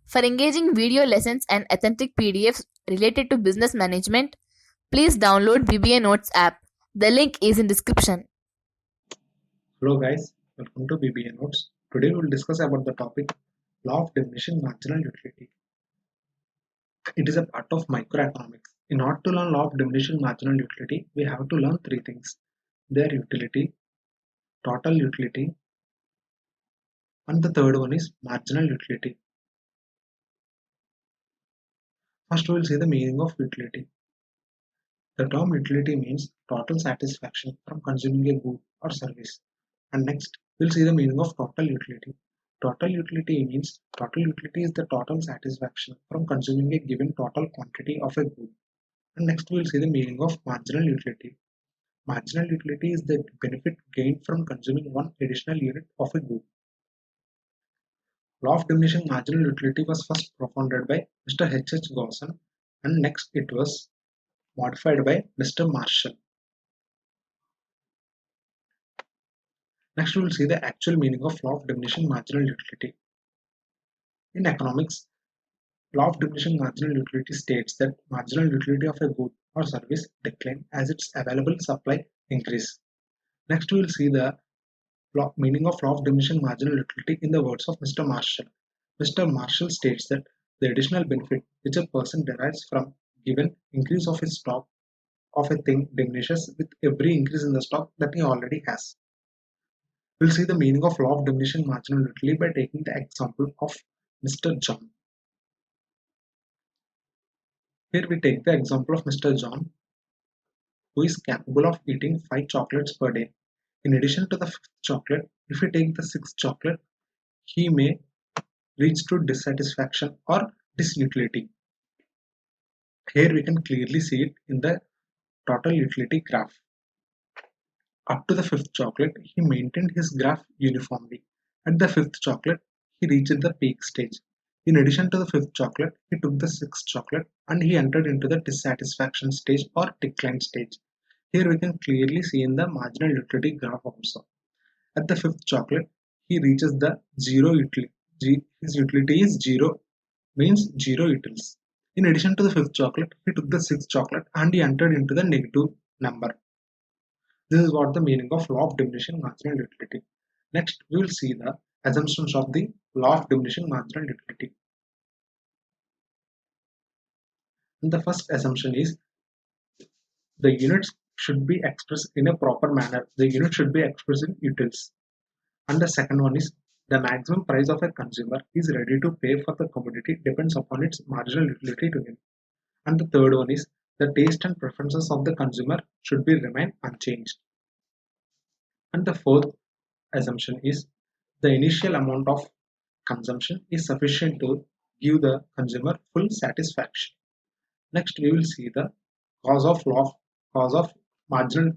For engaging video lessons and authentic PDFs related to business management, please download BBA Notes app. The link is in description. Hello guys, welcome to BBA Notes. Today we will discuss about the topic Law of Diminishing Marginal Utility. It is a part of microeconomics. In order to learn Law of Diminishing Marginal Utility, we have to learn three things: their utility, total utility, and the third one is marginal utility. First we will see the meaning of utility. The term utility means total satisfaction from consuming a good or service. And next, we'll see the meaning of total utility. Total utility means total utility is the total satisfaction from consuming a given total quantity of a good. And next, we'll see the meaning of marginal utility. Marginal utility is the benefit gained from consuming one additional unit of a good. Law of diminishing marginal utility was first propounded by Mr. H. H. Gosson, and next it was modified by Mr. Marshall. Next, we will see the actual meaning of law of diminishing marginal utility. In economics, law of diminishing marginal utility states that marginal utility of a good or service decline as its available supply increase. Next, we will see the meaning of law of diminishing marginal utility in the words of Mr. Marshall. Mr. Marshall states that the additional benefit which a person derives from given increase of his stock of a thing diminishes with every increase in the stock that he already has. We'll see the meaning of law of diminishing marginal utility by taking the example of Mr. John. Here we take the example of Mr. John, who is capable of eating 5 chocolates per day. In addition to the 5th chocolate, if we take the 6th chocolate, he may reach to dissatisfaction or disutility. Here we can clearly see it in the total utility graph. Up to the 5th chocolate, he maintained his graph uniformly. At the 5th chocolate, he reached the peak stage. In addition to the 5th chocolate, he took the 6th chocolate and he entered into the dissatisfaction stage or decline stage. Here we can clearly see in the marginal utility graph also. At the 5th chocolate, he reaches the zero utility. His utility is 0, means 0 utils. In addition to the 5th chocolate, he took the 6th chocolate and he entered into the negative number. This is what the meaning of law of diminishing marginal utility. Next, we will see the assumptions of the law of diminishing marginal utility. And the first assumption is the units should be expressed in a proper manner. The unit should be expressed in utils. And the second one is the maximum price of a consumer is ready to pay for the commodity depends upon its marginal utility to him. And the third one is the taste and preferences of the consumer should be remain unchanged. And the fourth assumption is the initial amount of consumption is sufficient to give the consumer full satisfaction. Next, we will see the cause of marginal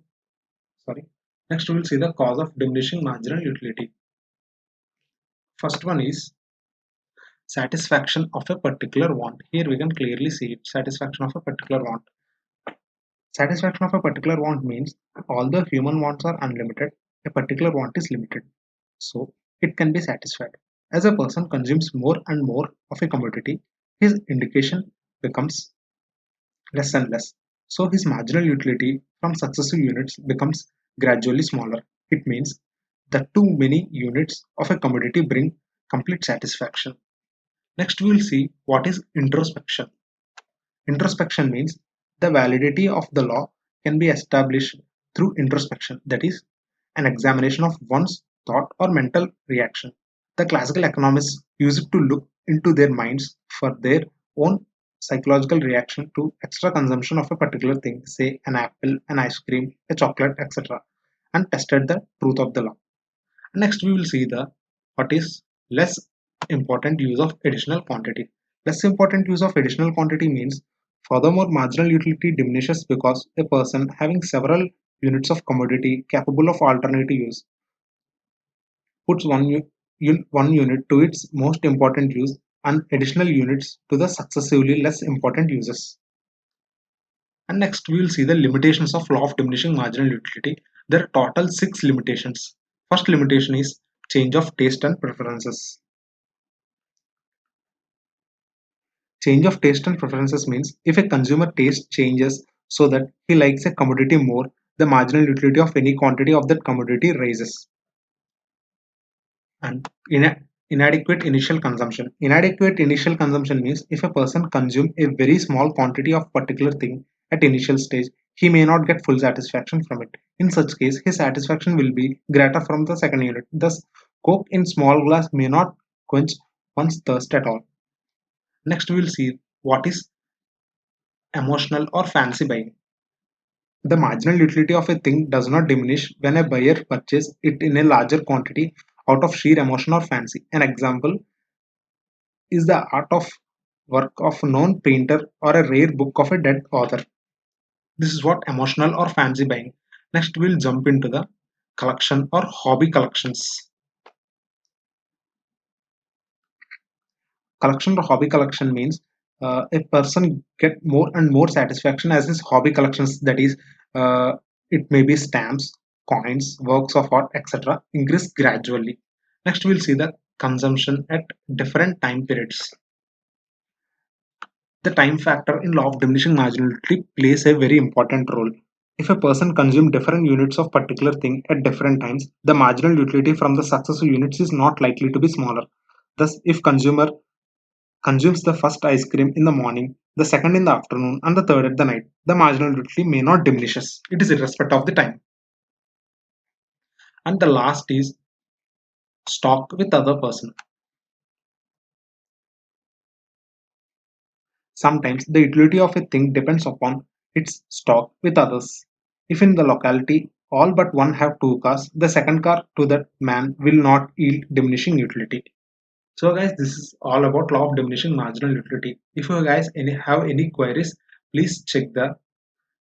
sorry. Next, we will see the cause of diminishing marginal utility. First one is satisfaction of a particular want. Here we can clearly see it, satisfaction of a particular want. Satisfaction of a particular want means although human wants are unlimited, a particular want is limited, so it can be satisfied. As a person consumes more and more of a commodity, his indication becomes less and less, so his marginal utility from successive units becomes gradually smaller. It means that too many units of a commodity bring complete satisfaction. Next, we will see what is introspection. Introspection means the validity of the law can be established through introspection, that is, an examination of one's thought or mental reaction. The classical economists use it to look into their minds for their own psychological reaction to extra consumption of a particular thing, say an apple, an ice cream, a chocolate, etc., and tested the truth of the law. Next, we will see the what is less important use of additional quantity. Less important use of additional quantity means furthermore marginal utility diminishes because a person having several units of commodity capable of alternative use puts one unit to its most important use and additional units to the successively less important uses. And next we will see the limitations of law of diminishing marginal utility. There are total 6 limitations. First limitation is change of taste and preferences. Change of taste and preferences means if a consumer taste changes so that he likes a commodity more, the marginal utility of any quantity of that commodity rises. And inadequate initial consumption. Inadequate initial consumption means if a person consumes a very small quantity of particular thing at initial stage, he may not get full satisfaction from it. In such case, his satisfaction will be greater from the second unit. Thus, Coke in small glass may not quench one's thirst at all. Next, we will see what is emotional or fancy buying. The marginal utility of a thing does not diminish when a buyer purchases it in a larger quantity out of sheer emotion or fancy. An example is the art of work of a known painter or a rare book of a dead author. This is what emotional or fancy buying. Next, we'll jump into the collection or hobby collections. Collection or hobby collection means a person get more and more satisfaction as his hobby collections, that is, uh, it may be stamps, coins, works of art, etc., increase gradually. Next, we'll see the consumption at different time periods. The time factor in law of diminishing marginality plays a very important role. If a person consumes different units of particular thing at different times, the marginal utility from the successive units is not likely to be smaller. Thus, if consumer consumes the first ice cream in the morning, the second in the afternoon, and the third at the night, the marginal utility may not diminishes. It is irrespective of the time. And the last is stock with other person. Sometimes the utility of a thing depends upon its stock with others. If in the locality all but one have two cars, the second car to that man will not yield diminishing utility. So guys, this is all about law of diminishing marginal utility. If you guys have any queries, please check the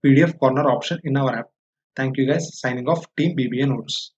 PDF corner option in our app. Thank you guys. Signing off, Team BBA Notes.